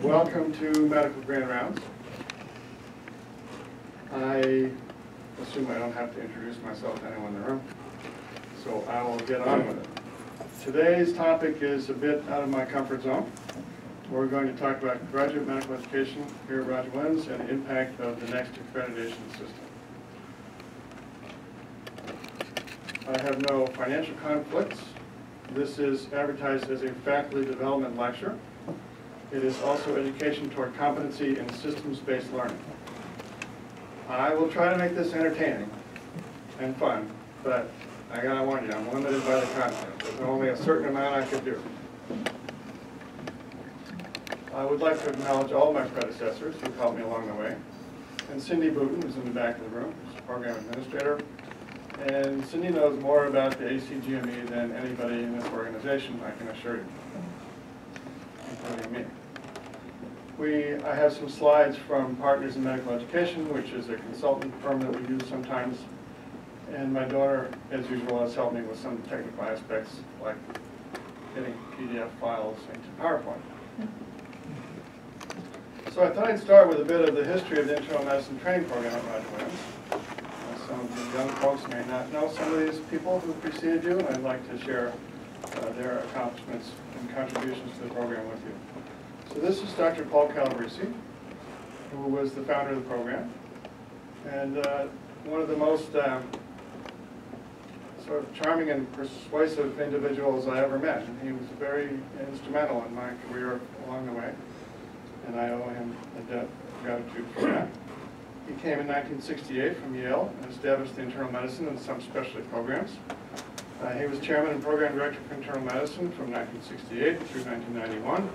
Welcome to Medical Grand Rounds. I assume I don't have to introduce myself to anyone in the room, so I will get on with it. Today's topic is a bit out of my comfort zone. We're going to talk about graduate medical education here at Roger Williams and the impact of the next accreditation system. I have no financial conflicts. This is advertised as a faculty development lecture. It is also education toward competency in systems-based learning. I will try to make this entertaining and fun, but I gotta warn you, I'm limited by the content. There's only a certain amount I could do. I would like to acknowledge all my predecessors who've helped me along the way. And Cindy Booten, who's in the back of the room, who's the program administrator. And Cindy knows more about the ACGME than anybody in this organization, I can assure you, including me. I have some slides from Partners in Medical Education, which is a consultant firm that we use sometimes. And my daughter, as usual, has helped me with some technical aspects, like getting PDF files into PowerPoint. So I thought I'd start with a bit of the history of the internal medicine training program at Roger Williams. Some of the young folks may not know some of these people who preceded you, and I'd like to share their accomplishments and contributions to the program with you. So this is Dr. Paul Calabrese, who was the founder of the program, and one of the most sort of charming and persuasive individuals I ever met. And he was very instrumental in my career along the way, and I owe him a debt of gratitude for that. He came in 1968 from Yale and established the internal medicine and some specialty programs. He was chairman and program director for internal medicine from 1968 through 1991,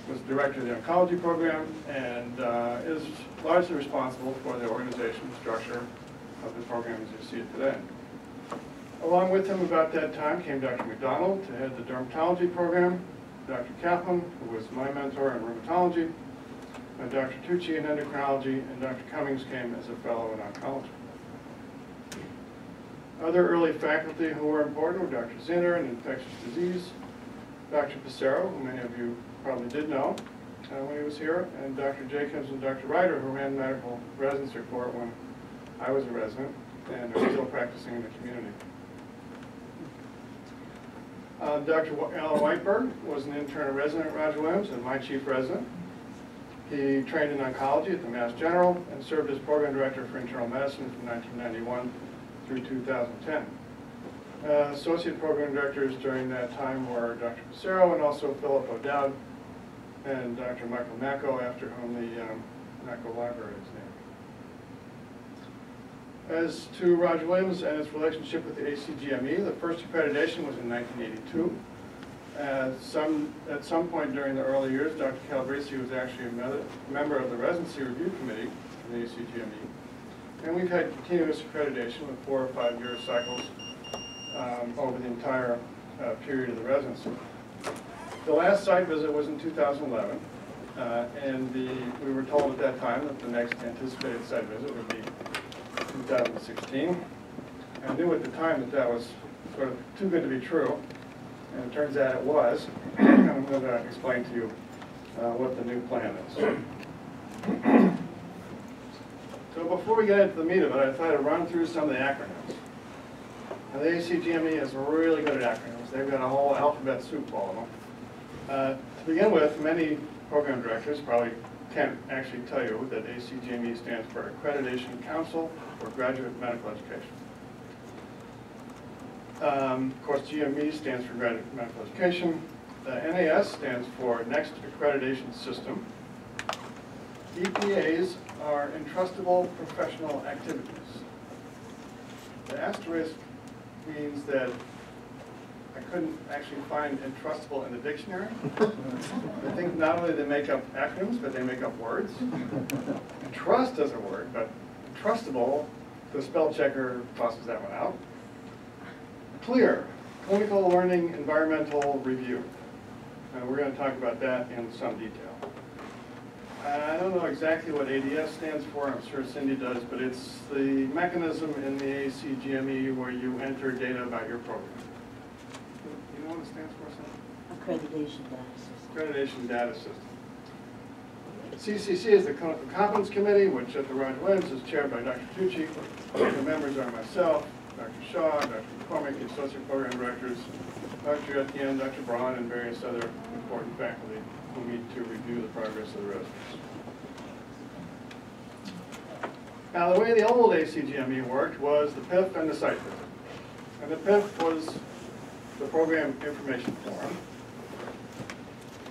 was director of the oncology program, and is largely responsible for the organization structure of the program as you see it today. Along with him about that time came Dr. McDonald to head the dermatology program, Dr. Kaplan, who was my mentor in rheumatology, Dr. Tucci in endocrinology, and Dr. Cummings came as a fellow in oncology. Other early faculty who were important were Dr. Zinner in infectious disease, Dr. Passero, who many of you probably did know when he was here, and Dr. Jacobs and Dr. Ryder, who ran medical residency for it when I was a resident and are still practicing in the community. Dr. Alan Whiteberg was an intern resident at Roger Williams and my chief resident. He trained in oncology at the Mass General and served as program director for internal medicine from 1991 through 2010. Associate program directors during that time were Dr. Passero and also Philip O'Dowd and Dr. Michael Macco, after whom the Macco Library is named. As to Roger Williams and its relationship with the ACGME, the first accreditation was in 1982. At some point during the early years, Dr. Calabrese was actually a member of the Residency Review Committee of the ACGME. And we've had continuous accreditation with 4 or 5 year cycles over the entire period of the residency. The last site visit was in 2011, and we were told at that time that the next anticipated site visit would be 2016. I knew at the time that that was sort of too good to be true. And it turns out it was, and I'm going to explain to you what the new plan is. So before we get into the meat of it, I thought I'd run through some of the acronyms. Now, the ACGME is really good at acronyms. They've got a whole alphabet soup, all of them. To begin with, many program directors probably can't actually tell you that ACGME stands for Accreditation Council for Graduate Medical Education. Of course, GME stands for Graduate Medical Education. NAS stands for Next Accreditation System. EPAs are Entrustable Professional Activities. The asterisk means that I couldn't actually find entrustable in the dictionary. I think not only do they make up acronyms, but they make up words. Entrust is a word, but entrustable, the spell checker tosses that one out. CLER, Clinical Learning Environmental Review. We're going to talk about that in some detail. I don't know exactly what ADS stands for. I'm sure Cindy does, but it's the mechanism in the ACGME where you enter data about your program. Do you know what it stands for, Cindy? Accreditation Data System. Accreditation Data System. CCC is the Clinical Competence Committee, which at the Roger Williams is chaired by Dr. Tucci. The members are myself, Dr. Shaw, Dr. McCormick, the Associate Program Directors, Dr. Etienne, Dr. Braun, and various other important faculty who meet to review the progress of the residents. Now, the way the old ACGME worked was the PIF and the site visit. And the PIF was the program information form.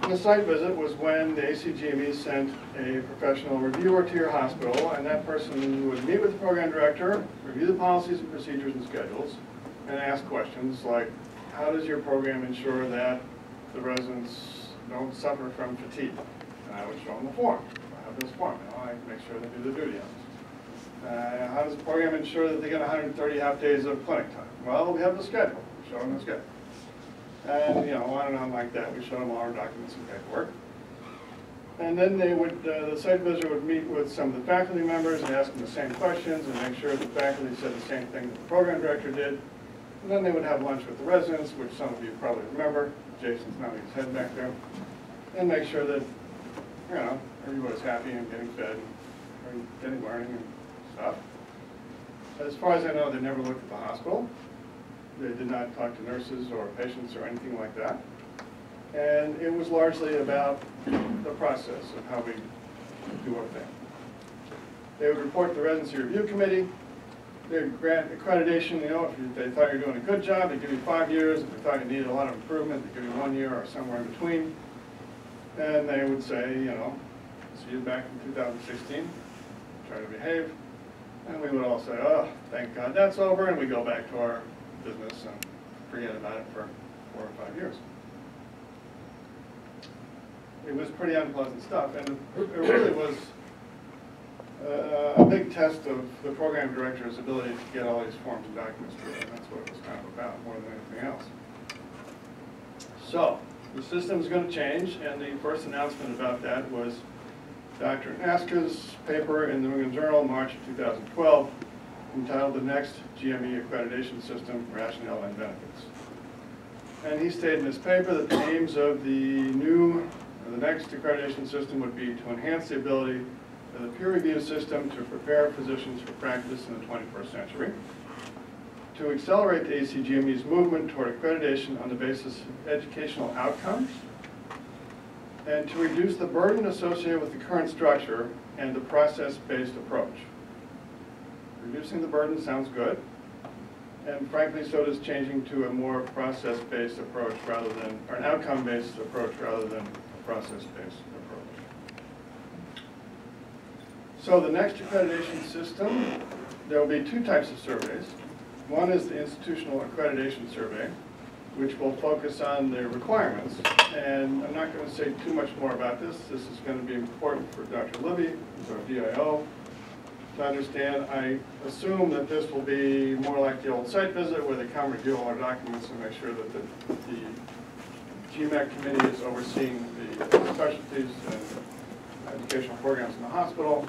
And the site visit was when the ACGME sent a professional reviewer to your hospital, and that person would meet with the program director, review the policies and procedures and schedules, and ask questions like, how does your program ensure that the residents don't suffer from fatigue? And I would show them the form. I have this form. I make sure they do the duty hours. How does the program ensure that they get 130 half days of clinic time? Well, we have the schedule. We show them the schedule. And, on and on like that. We show them all our documents and paperwork. And then they would, the site visitor would meet with some of the faculty members and ask them the same questions and make sure the faculty said the same thing that the program director did. And then they would have lunch with the residents, which some of you probably remember. Jason's nodding his head back there. And make sure that, everybody's happy and getting fed and getting learning and stuff. As far as I know, they never looked at the hospital. They did not talk to nurses or patients or anything like that. And it was largely about the process of how we do our thing. They would report to the Residency Review Committee. They would grant accreditation, if they thought you were doing a good job, they'd give you 5 years. If they thought you needed a lot of improvement, they'd give you 1 year or somewhere in between. And they would say, see you back in 2016, try to behave. And we would all say, oh, thank God that's over, and we go back to our business and forget about it for 4 or 5 years. It was pretty unpleasant stuff, and it really was a big test of the program director's ability to get all these forms and documents through, and that's what it was kind of about more than anything else. So, the system is going to change, and the first announcement about that was Dr. Naska's paper in the New England Journal, March of 2012, entitled The Next GME Accreditation System, Rationale and Benefits. And he stated in his paper that the aims of the next accreditation system would be to enhance the ability of the peer review system to prepare physicians for practice in the 21st century, to accelerate the ACGME's movement toward accreditation on the basis of educational outcomes, and to reduce the burden associated with the current structure and the process-based approach. Reducing the burden sounds good, and frankly, so does changing to a more process-based approach rather than, or an outcome-based approach rather than a process-based approach. So the next accreditation system, there will be 2 types of surveys. One is the Institutional Accreditation Survey, which will focus on the requirements. And I'm not going to say too much more about this. This is going to be important for Dr. Libby, who's our DIO, to understand. I assume that this will be more like the old site visit, where they come review all our documents and make sure that the GMAC committee is overseeing the specialties and educational programs in the hospital.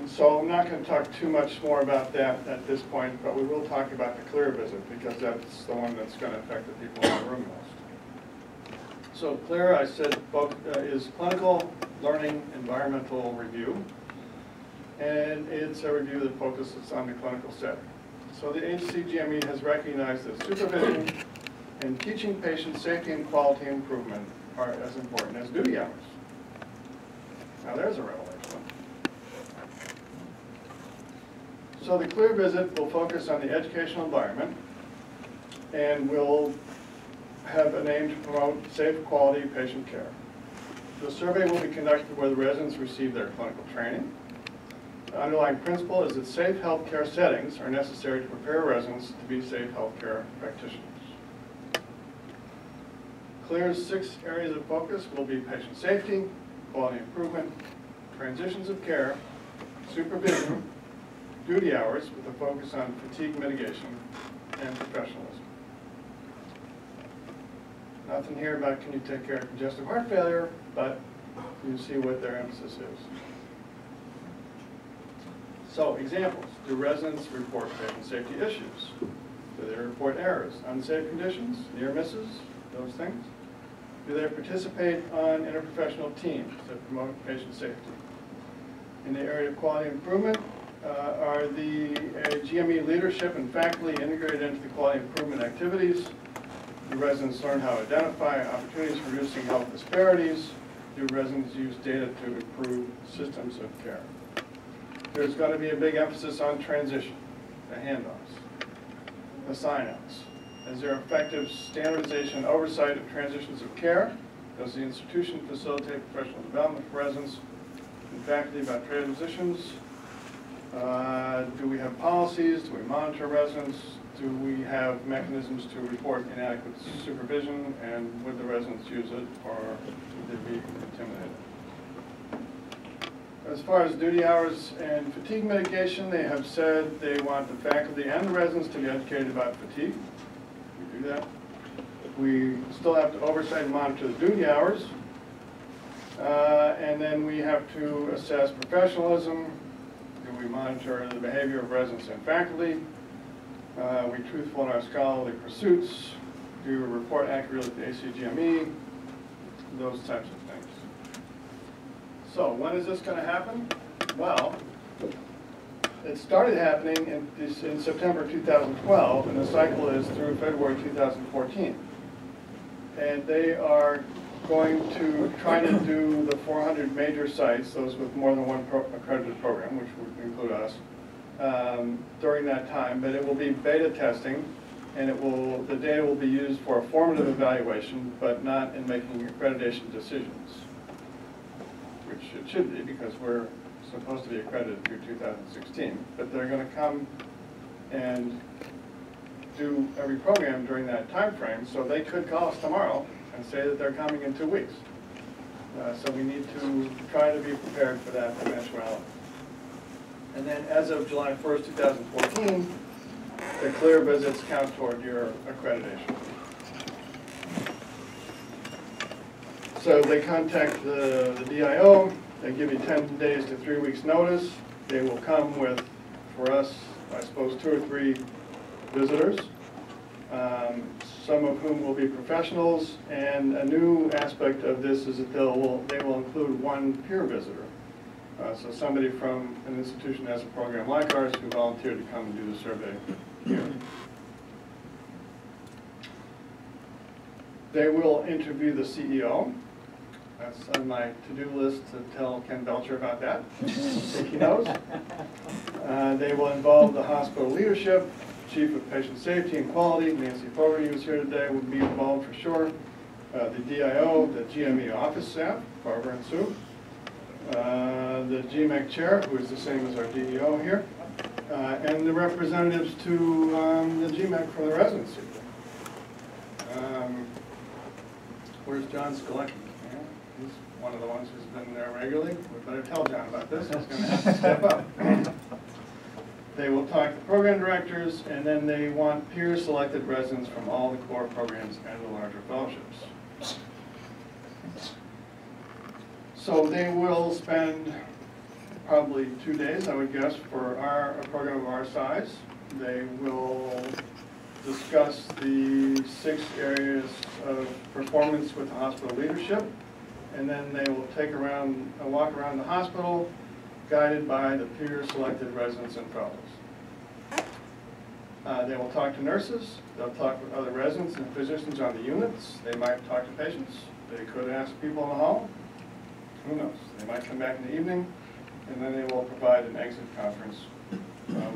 So I'm not going to talk too much more about that at this point, but we will talk about the CLER visit, because that's the one that's going to affect the people in the room most. So CLER, I said, is Clinical Learning Environmental Review, and it's a review that focuses on the clinical setting. So the ACGME has recognized that supervision and teaching patient safety and quality improvement are as important as duty hours. Now there's a revelation. So the CLER visit will focus on the educational environment, and will have an aim to promote safe, quality patient care. The survey will be conducted where the residents receive their clinical training. The underlying principle is that safe healthcare settings are necessary to prepare residents to be safe healthcare practitioners. CLER's 6 areas of focus will be patient safety, quality improvement, transitions of care, supervision, duty hours with a focus on fatigue mitigation, and professionalism. Nothing here about can you take care of congestive heart failure, but you see what their emphasis is. So, examples. Do residents report patient safety issues? Do they report errors, unsafe conditions, near misses, those things? Do they participate on interprofessional teams that promote patient safety? In the area of quality improvement, are the GME leadership and faculty integrated into the quality improvement activities? Do residents learn how to identify opportunities for reducing health disparities? Do residents use data to improve systems of care? There's going to be a big emphasis on transition, the handoffs, the sign-outs. Is there effective standardization and oversight of transitions of care? Does the institution facilitate professional development for residents and faculty about transitions? Do we have policies? Do we monitor residents? Do we have mechanisms to report inadequate supervision? And would the residents use it, or would they be intimidated? As far as duty hours and fatigue mitigation, they have said they want the faculty and the residents to be educated about fatigue. We do that. We still have to oversight and monitor the duty hours. And then we have to assess professionalism. Do we monitor the behavior of residents and faculty? Are we truthful in our scholarly pursuits? Do we report accurately to ACGME? Those types of things. So when is this going to happen? Well, it started happening in September 2012, and the cycle is through February 2014. And they are going to try to do the 400 major sites, those with more than one accredited program, which would include us, during that time. But it will be beta testing, and the data will be used for a formative evaluation, but not in making accreditation decisions, which it should be because we're supposed to be accredited through 2016. But they're going to come and do every program during that time frame, so they could call us tomorrow and say that they're coming in 2 weeks. So we need to try to be prepared for that eventuality. And then as of July 1st, 2014, the CLER visits count toward your accreditation. So they contact the DIO, they give you 10 days to 3 weeks notice. They will come with, for us, I suppose 2 or 3 visitors, some of whom will be professionals, and a new aspect of this is that they will include 1 peer visitor. So somebody from an institution that has a program like ours who volunteered to come and do the survey here. They will interview the CEO. That's on my to-do list to tell Ken Belcher about that. I think he knows. They will involve the hospital leadership, Chief of Patient Safety and Quality, Nancy Fogarty, who's here today, would be involved for sure. The DIO, the GME office staff, Barbara and Sue. The GMEC chair, who is the same as our DEO here. And the representatives to the GMEC from the residency. Where's John Skolecki? Yeah, he's one of the ones who's been there regularly. We better tell John about this. He's going to have to step up. They will talk to program directors, and then they want peer-selected residents from all the core programs and the larger fellowships. So they will spend probably 2 days, I would guess, for a program of our size. They will discuss the 6 areas of performance with the hospital leadership, and then they will take a walk around the hospital, guided by the peer-selected residents and fellows. They will talk to nurses. They'll talk with other residents and physicians on the units. They might talk to patients. They could ask people in the hall. Who knows? They might come back in the evening, and then they will provide an exit conference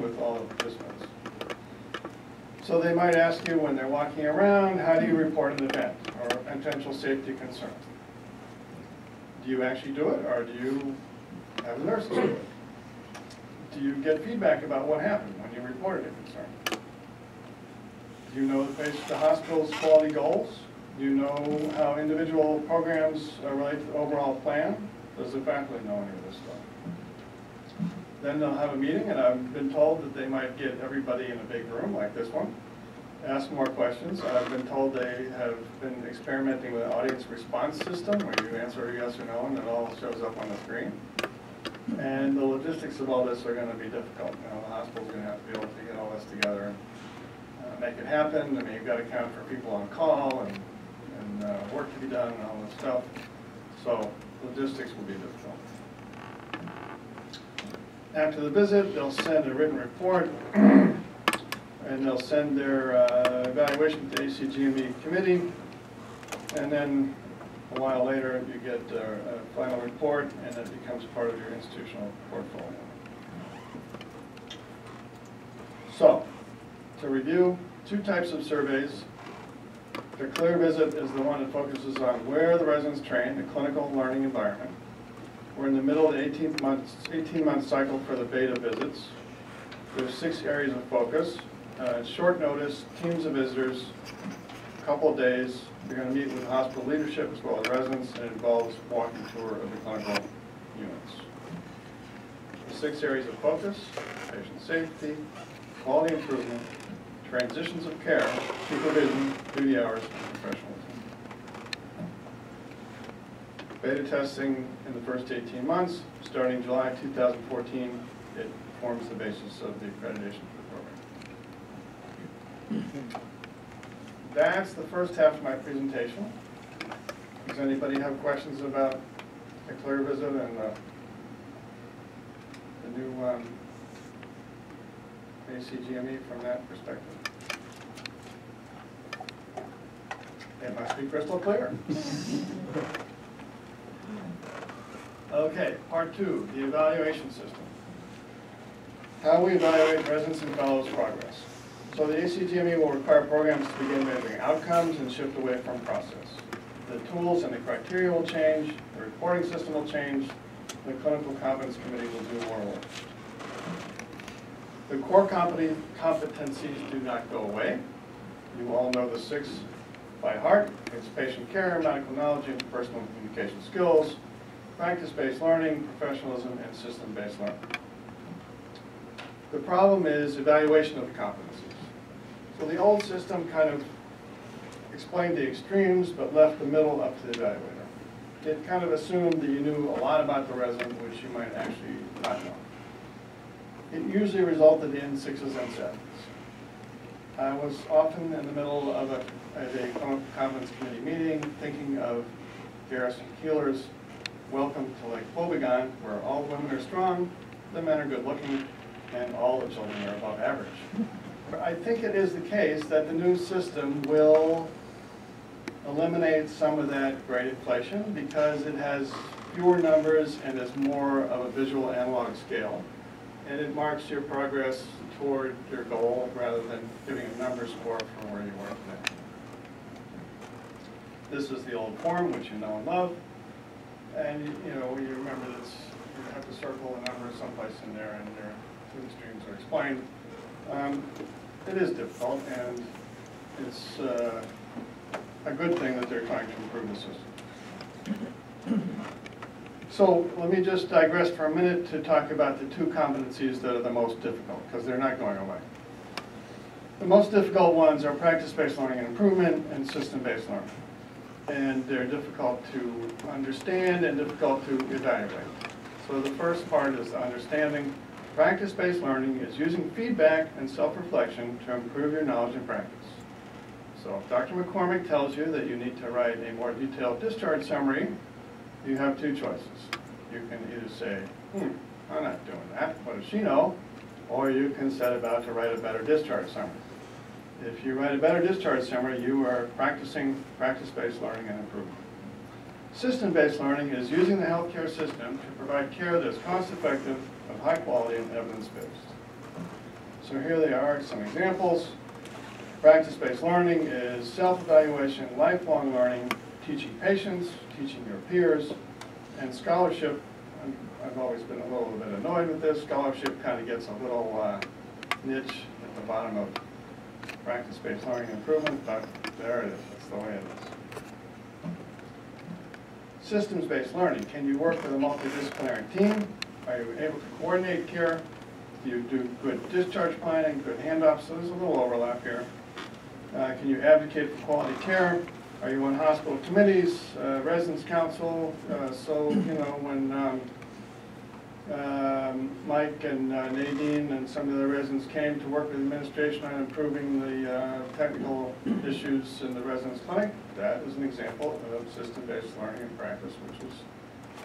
with all of the participants. So they might ask you when they're walking around, how do you report an event or a potential safety concern? Do you actually do it, or do you have the nurses do it? Do you get feedback about what happened when you reported a concern? Do you know the hospital's quality goals? Do you know how individual programs relate to the overall plan? Does the faculty know any of this stuff? Then they'll have a meeting, and I've been told that they might get everybody in a big room like this one, ask more questions. I've been told they have been experimenting with an audience response system where you answer yes or no and it all shows up on the screen. And the logistics of all this are going to be difficult. You know, the hospital's going to have to be able to get all this together and make it happen. I mean, you've got to account for people on call and and work to be done and all this stuff. So logistics will be difficult. After the visit, they'll send a written report, and they'll send their evaluation to the ACGME committee, and then a while later you get a final report, and it becomes part of your institutional portfolio. So, to review, 2 types of surveys. The CLER visit is the one that focuses on where the residents train, the clinical learning environment. We're in the middle of the 18-month cycle for the beta visits. There's 6 areas of focus. Short notice, teams of visitors, a couple of days. You're going to meet with hospital leadership as well as residents, and it involves walking tour of the clinical units. The 6 areas of focus: patient safety, quality improvement, transitions of care, supervision, duty hours, and professionalism. Beta testing in the first 18 months, starting July 2014, it forms the basis of the accreditation for the program. That's the first half of my presentation. Does anybody have questions about the CLER visit and the new ACGME from that perspective? It must be crystal clear. Okay, part 2, the evaluation system. How we evaluate residents and fellows' progress. So the ACGME will require programs to begin measuring outcomes and shift away from process. The tools and the criteria will change, the reporting system will change, the clinical competence committee will do more work. The core competencies do not go away. You all know the 6 by heart. It's patient care, medical knowledge, interpersonal communication skills, practice-based learning, professionalism, and system-based learning. The problem is evaluation of the competencies. So the old system kind of explained the extremes, but left the middle up to the evaluator. It kind of assumed that you knew a lot about the resident, which you might actually not know. It usually resulted in 6s and 7s. I was often in the middle of a competence committee meeting thinking of Garrison Keillor's Welcome to Lake Wobegon, where all women are strong, the men are good looking, and all the children are above average. I think it is the case that the new system will eliminate some of that grade inflation because it has fewer numbers and is more of a visual analog scale. And it marks your progress toward your goal rather than giving a number score from where you were today. This is the old form, which you know and love. And you remember this, you have to circle a number someplace in there, and their 2 extremes are explained. It is difficult, and it's a good thing that they're trying to improve the system. So let me just digress for a minute to talk about the 2 competencies that are the most difficult, because they're not going away. The most difficult ones are practice-based learning and improvement and system-based learning. And they're difficult to understand and difficult to evaluate. So the first part is the understanding. Practice-based learning is using feedback and self-reflection to improve your knowledge and practice. So if Dr. McCormick tells you that you need to write a more detailed discharge summary, you have 2 choices. You can either say, I'm not doing that, what does she know? Or you can set about to write a better discharge summary. If you write a better discharge summary, you are practicing practice-based learning and improvement. System-based learning is using the healthcare system to provide care that is cost-effective, of high quality, and evidence-based. So here they are, some examples. Practice-based learning is self-evaluation, lifelong learning, teaching patients, teaching your peers, and scholarship. I've always been a little bit annoyed with this. Scholarship kind of gets a little niche at the bottom of practice-based learning improvement, but there it is. That's the way it is. Systems-based learning. Can you work with a multidisciplinary team? Are you able to coordinate care? Do you do good discharge planning, good handoffs? So there's a little overlap here. Can you advocate for quality care? Are you on hospital committees, residence council? So, when Mike and Nadine and some of the residents came to work with administration on improving the technical issues in the residence clinic. That is an example of system-based learning and practice, which is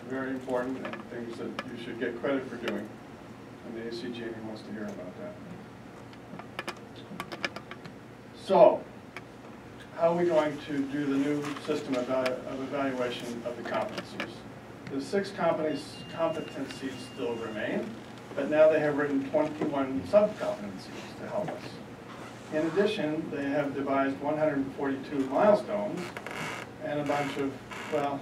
very important and things that you should get credit for doing. And the ACGME wants to hear about that. So, how are we going to do the new system of evaluation of the competencies? The 6 competencies still remain, but now they have written 21 sub-competencies to help us. In addition, they have devised 142 milestones and a bunch of, well,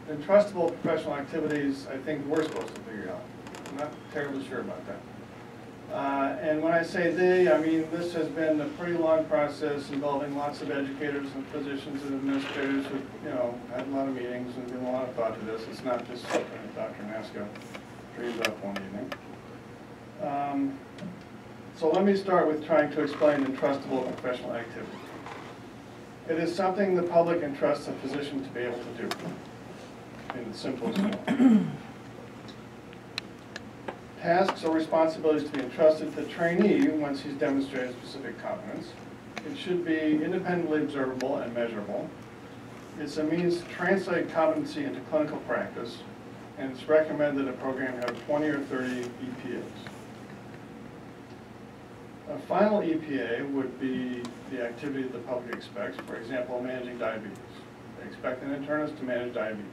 entrustable professional activities I think we're supposed to figure out. I'm not terribly sure about that. And when I say they, I mean this has been a pretty long process involving lots of educators and physicians and administrators who, had a lot of meetings and given a lot of thought to this. It's not just something that Dr. Nasco dreamed up one evening. So let me start with trying to explain entrustable professional activity. It is something the public entrusts a physician to be able to do in the simplest form. Tasks or responsibilities to be entrusted to the trainee once he's demonstrated specific competence. It should be independently observable and measurable. It's a means to translate competency into clinical practice, and it's recommended a program have 20 or 30 EPAs. A final EPA would be the activity that the public expects, for example, managing diabetes. They expect an internist to manage diabetes.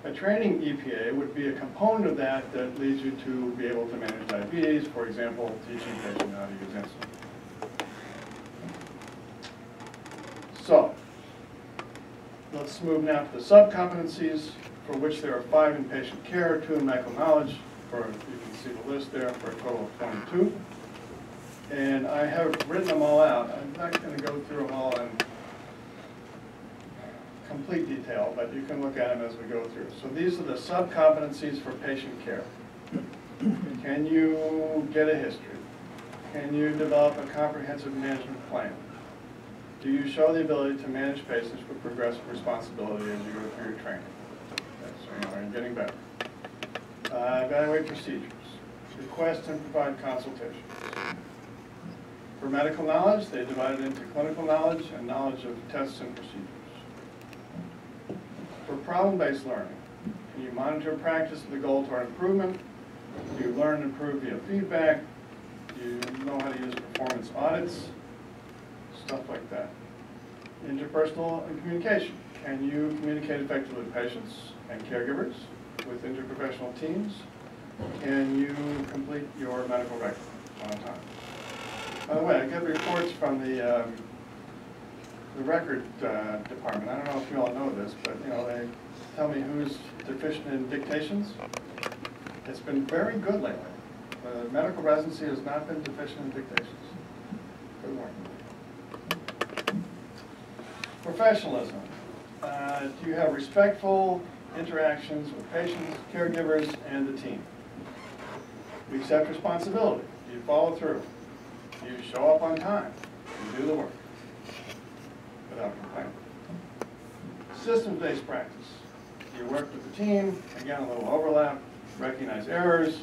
A training EPA would be a component of that that leads you to be able to manage diabetes, for example, teaching a patient how to use insulin. So, let's move now to the sub-competencies, for which there are 5 in patient care, 2 in medical knowledge, you can see the list there, for a total of 22. And I have written them all out. I'm not going to go through them all in complete detail, but you can look at them as we go through. So these are the sub-competencies for patient care. Can you get a history? Can you develop a comprehensive management plan? Do you show the ability to manage patients with progressive responsibility as you go through your training? That's, you're getting better. Evaluate procedures. Request and provide consultations. For medical knowledge, they divide it into clinical knowledge and knowledge of tests and procedures. For problem-based learning, can you monitor practice with the goal toward improvement? Do you learn and improve via feedback? Do you know how to use performance audits? Stuff like that. Interpersonal and communication. Can you communicate effectively with patients and caregivers, with interprofessional teams? Can you complete your medical record on time? By the way, I get reports from the record department. I don't know if you all know this, but they tell me who's deficient in dictations. It's been very good lately. The medical residency has not been deficient in dictations. Good work. Professionalism. Do you have respectful interactions with patients, caregivers, and the team? Do you accept responsibility? Do you follow through? Do you show up on time? Do you do the work without complaining? Systems-based practice. Do you work with the team? Again, a little overlap. Recognize errors.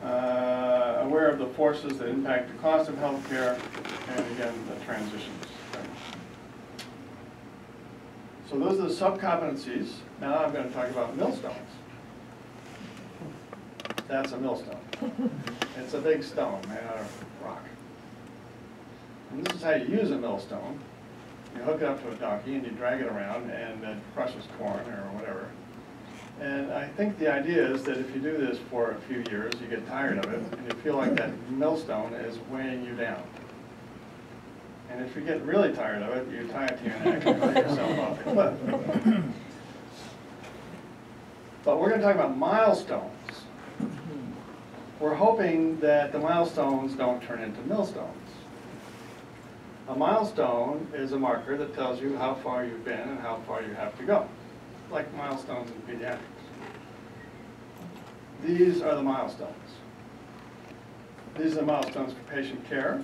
Aware of the forces that impact the cost of healthcare, and again, the transitions. So those are the sub-competencies. Now I'm going to talk about millstones. That's a millstone. It's a big stone made out of rock. And this is how you use a millstone. You hook it up to a donkey and you drag it around, and it crushes corn or whatever. And I think the idea is that if you do this for a few years, you get tired of it, and you feel like that millstone is weighing you down. And if you get really tired of it, you tie it to your neck and let yourself off the cliff. But we're going to talk about milestones. We're hoping that the milestones don't turn into millstones. A milestone is a marker that tells you how far you've been and how far you have to go, like milestones in pediatrics. These are the milestones. These are the milestones for patient care.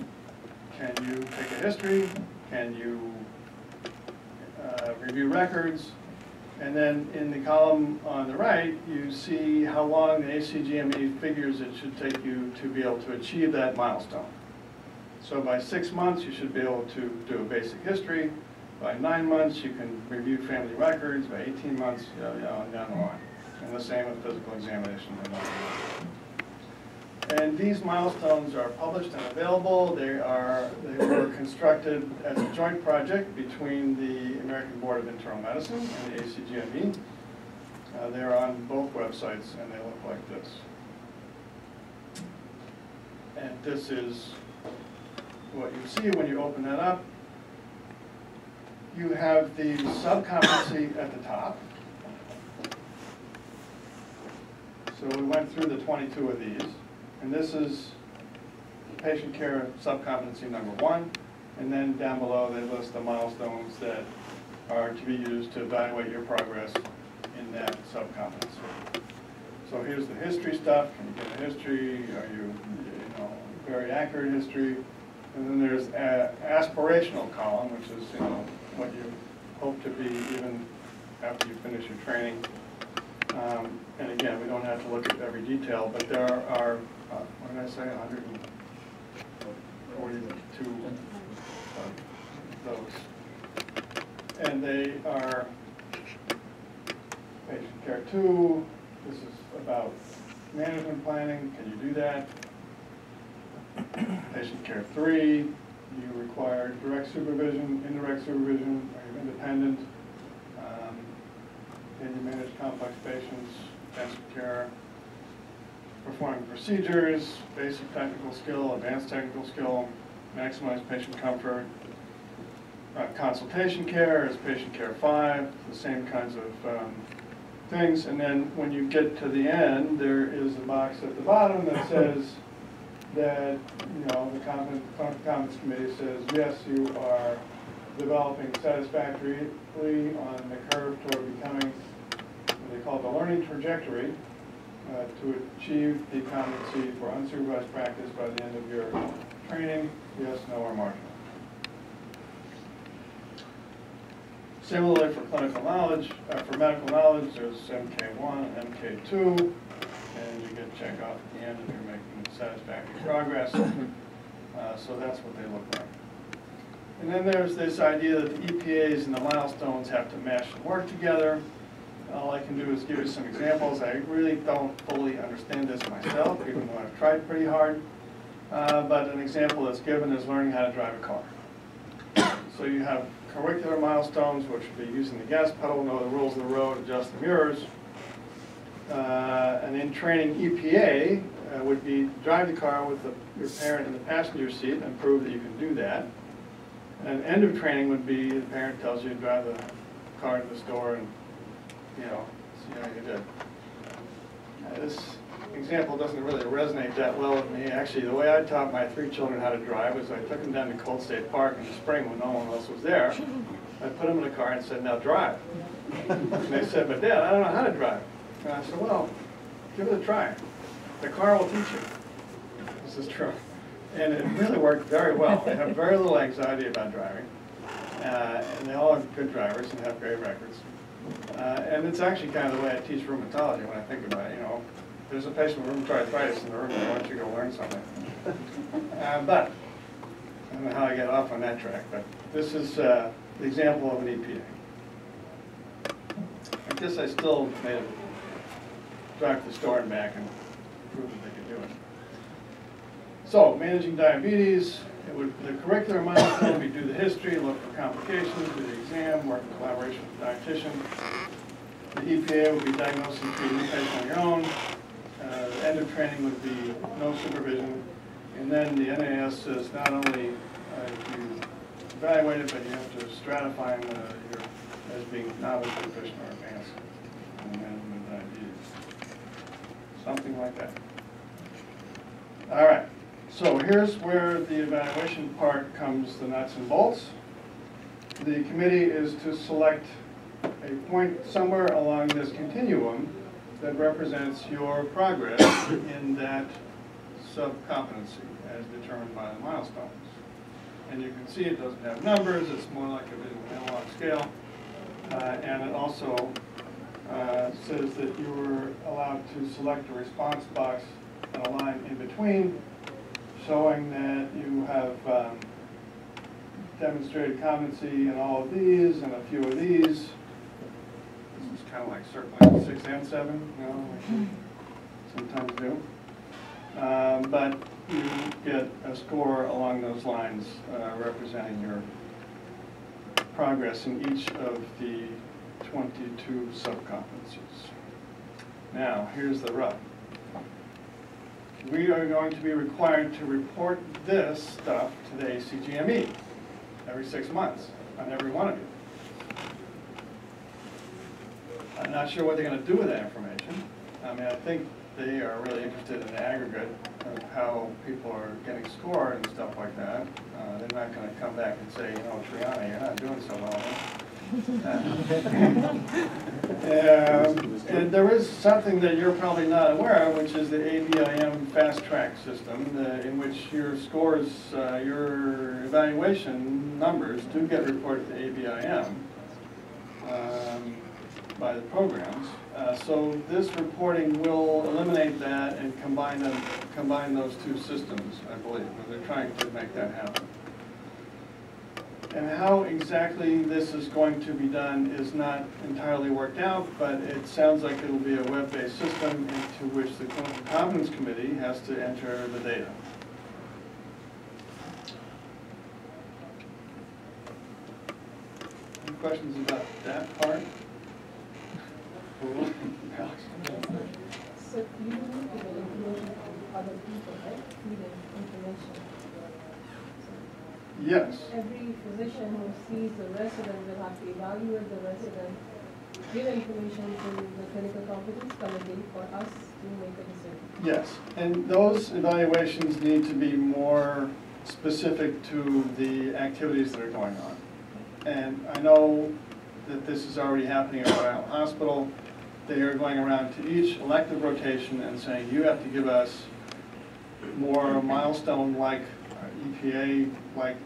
Can you take a history? Can you review records? And then in the column on the right, you see how long the ACGME figures it should take you to be able to achieve that milestone. So by 6 months, you should be able to do a basic history. By 9 months, you can review family records. By 18 months, and down the line. And the same with physical examination. And these milestones are published and available. They were constructed as a joint project between the American Board of Internal Medicine and the ACGME. They're on both websites, and they look like this. And this is what you see when you open that up. You have the sub-competency at the top. So we went through the 22 of these. And this is patient care sub-competency number 1. And then down below they list the milestones that are to be used to evaluate your progress in that sub-competency. So here's the history stuff. Can you get a history? Are you very accurate history? And then there's an aspirational column, which is what you hope to be even after you finish your training. And again, we don't have to look at every detail, but there are, what did I say, 142 of those. And they are patient care 2. This is about management planning. Can you do that? Patient care 3. You require direct supervision, indirect supervision. Are you independent? Can you manage complex patients, intensive care, performing procedures, basic technical skill, advanced technical skill, maximize patient comfort. Consultation care is patient care 5, the same kinds of things. And then when you get to the end, there is a box at the bottom that says that, the Competence Committee says, yes, you are developing satisfactorily on the curve toward becoming what they call the learning trajectory to achieve the competency for unsupervised practice by the end of your training, yes, no, or marginal. Similarly, for clinical knowledge, for medical knowledge, there's MK1 and MK2, and you get check off at the end if you're making satisfactory progress. So that's what they look like. And then there's this idea that the EPAs and the milestones have to mesh and work together. All I can do is give you some examples. I really don't fully understand this myself, even though I've tried pretty hard. But an example that's given is learning how to drive a car. So you have curricular milestones, which would be using the gas pedal, know the rules of the road, adjust the mirrors. And in training EPA would be drive the car with your parent in the passenger seat and prove that you can do that. And end of training would be the parent tells you to drive the car to the store and, see how you did. This example doesn't really resonate that well with me. Actually, the way I taught my 3 children how to drive was I took them down to Cold State Park in the spring when no one else was there. I put them in a car and said, now drive. And they said, but Dad, I don't know how to drive. And I said, well, give it a try. The car will teach you. This is true. And it really worked very well. They have very little anxiety about driving. And they all are good drivers and have great records. And it's actually kind of the way I teach rheumatology when I think about it. There's a patient with rheumatoid arthritis in the room and I want you to go learn something. But, I don't know how I get off on that track, but this is the example of an EPA. I guess I still made it drive to the store and back and prove that they could do it. So, managing diabetes, the curricular milestone would be do the history, look for complications, do the exam, work in collaboration with the dietitian. The EPA would be diagnosing and treating the patient on your own. The end of training would be no supervision. And then the NAS says not only you evaluate it, but you have to stratify them as being novice, proficient, or advanced in the management of diabetes. Something like that. All right. So here's where the evaluation part comes the nuts and bolts. The committee is to select a point somewhere along this continuum that represents your progress in that sub-competency as determined by the milestones. And you can see it doesn't have numbers, it's more like a visual analog scale. And it also says that you were allowed to select a response box and a line in between, showing that you have demonstrated competency in all of these and a few of these. This is kind of like circling 6 and 7, you know, like we sometimes do. But you get a score along those lines representing your progress in each of the 22 sub-competencies. Now, here's the rub. We are going to be required to report this stuff to the ACGME every 6 months on every one of you. I'm not sure what they're going to do with that information. I mean, I think they are really interested in the aggregate of how people are getting scored and stuff like that. They're not going to come back and say, you know, Triana, you're not doing so well. And there is something that you're probably not aware of, which is the ABIM fast track system, in which your scores, your evaluation numbers do get reported to ABIM by the programs. So this reporting will eliminate that and combine those two systems, I believe. They're trying to make that happen. And how exactly this is going to be done is not entirely worked out, but it sounds like it'll be a web-based system into which the Clinical Competence Committee has to enter the data. Any questions about that part? Alex? So you need to get information from other people, right? Feed information. Yes. Every physician who sees the resident will have to evaluate the resident, give information to the clinical competence committee for us to make a decision. Yes, and those evaluations need to be more specific to the activities that are going on. And I know that this is already happening at Rhode Island Hospital. They are going around to each elective rotation and saying, you have to give us more milestone-like, EPA-like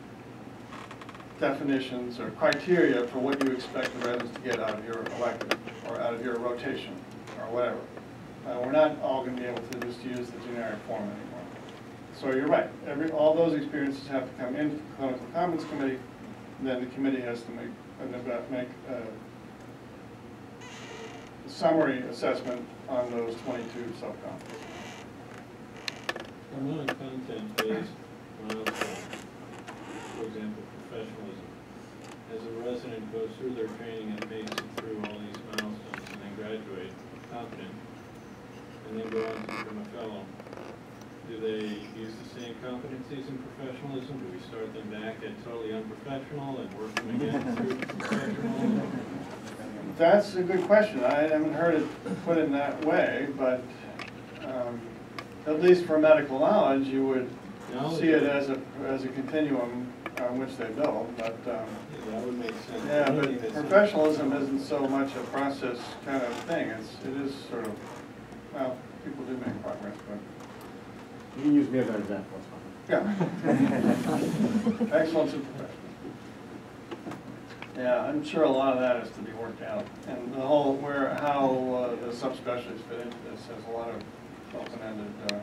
definitions or criteria for what you expect the residents to get out of your elective or out of your rotation or whatever. We're not all going to be able to just use the generic form anymore. So you're right. All those experiences have to come into the Clinical Competence Committee, and then the committee has to make a summary assessment on those 22 sub-competencies. I'm on a content-based milestone, for example, professionalism. As a resident goes through their training and makes it through all these milestones and then graduate competent, and then go on to become a fellow, do they use the same competencies in professionalism? Do we start them back at totally unprofessional and work them again through professional? That's a good question. I haven't heard it put in that way, but at least for medical knowledge, you would see it as a continuum on which they build. But yeah, that would make sense. yeah, but professionalism isn't so much a process kind of thing. It is sort of, well, people do make progress, but You can use me as an example. yeah, excellence in professionalism. Yeah, I'm sure a lot of that is to be worked out, and the whole how the subspecialties fit into this has a lot of open-ended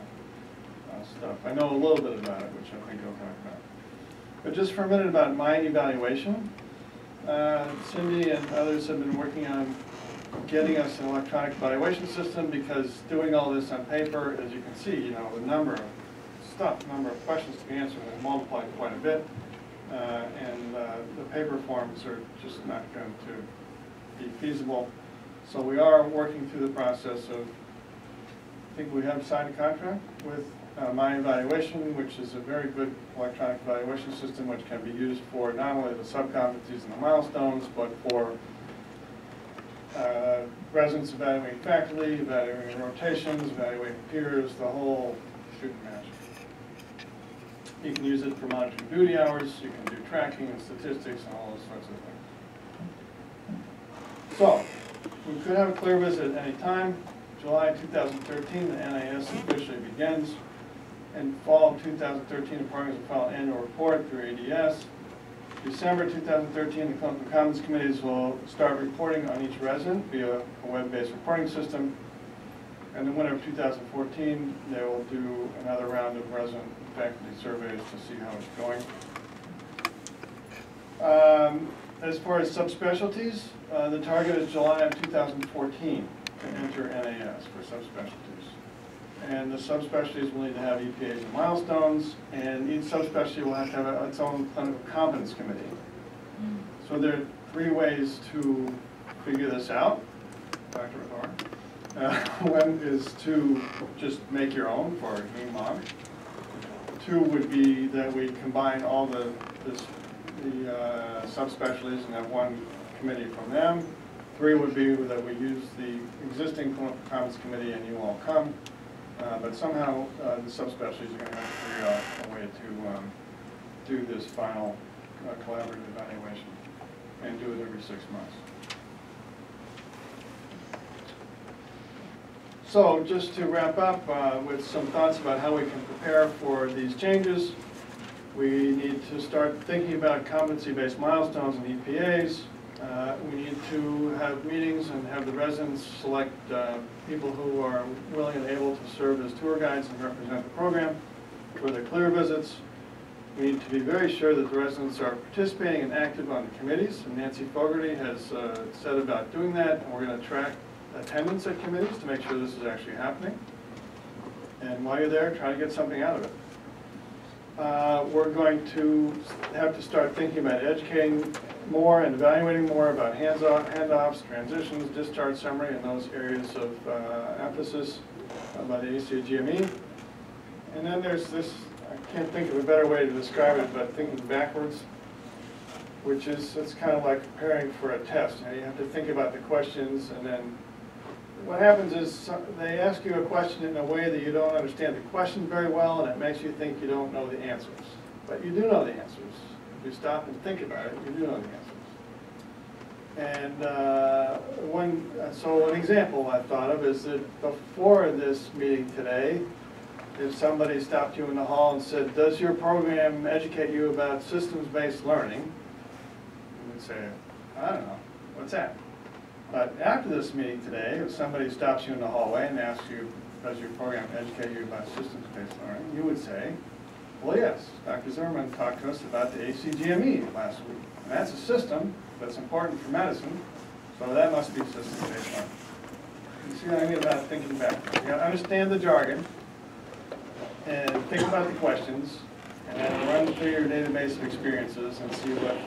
stuff. I know a little bit about it, which I think I'll talk about. But just for a minute about mind evaluation, Cindy and others have been working on getting us an electronic evaluation system, because doing all this on paper, as you can see, you know, the number of questions to be answered has multiplied quite a bit. And the paper forms are just not going to be feasible. So we are working through the process of, I think we have signed a contract with My Evaluation, which is a very good electronic evaluation system which can be used for not only the sub-competencies and the milestones, but for residents evaluating faculty, evaluating rotations, evaluating peers, the whole shooting match. You can use it for monitoring duty hours, you can do tracking and statistics and all those sorts of things. So, we could have a CLER visit at any time. July 2013, the NIS officially begins. In fall of 2013, the departments will file an annual report through ADS. December 2013, the Clinical Commons Committees will start reporting on each resident via a web-based reporting system. And in the winter of 2014, they will do another round of resident faculty surveys to see how it's going. As far as subspecialties, the target is July of 2014 to enter NAS for subspecialties. And the subspecialties will need to have EPAs and milestones, and each subspecialty will have to have its own clinical competence committee. So there are 3 ways to figure this out, Dr. Rahar. One is to just make your own for HEMOG. 2 would be that we combine all the subspecialties and have one committee from them. 3 would be that we use the existing clinical commons committee and you all come. But somehow the subspecialties are going to have to figure out a way to do this final collaborative evaluation and do it every 6 months. So just to wrap up with some thoughts about how we can prepare for these changes, we need to start thinking about competency-based milestones and EPAs. We need to have meetings and have the residents select people who are willing and able to serve as tour guides and represent the program for their CLER visits. We need to be very sure that the residents are participating and active on the committees, and Nancy Fogarty has said about doing that, and we're going to track attendance at committees to make sure this is actually happening. And while you're there, try to get something out of it. We're going to have to start thinking about educating more and evaluating more about handoffs, transitions, discharge summary, and those areas of emphasis by the ACGME. And then there's this, I can't think of a better way to describe it, but thinking backwards, which is, it's kind of like preparing for a test. You know, you have to think about the questions, and then what happens is they ask you a question in a way that you don't understand the question very well, and it makes you think you don't know the answers. But you do know the answers. If you stop and think about it, you do know the answers. And so an example I've thought of is that before this meeting today, if somebody stopped you in the hall and said, does your program educate you about systems-based learning? You would say, I don't know, what's that? But after this meeting today, if somebody stops you in the hallway and asks you, does your program educate you about systems-based learning, you would say, well, yes, Dr. Zimmerman talked to us about the ACGME last week. And that's a system that's important for medicine, so that must be systems-based learning. You see what I mean about thinking backwards? You gotta understand the jargon, and think about the questions, and then run through your database of experiences and see what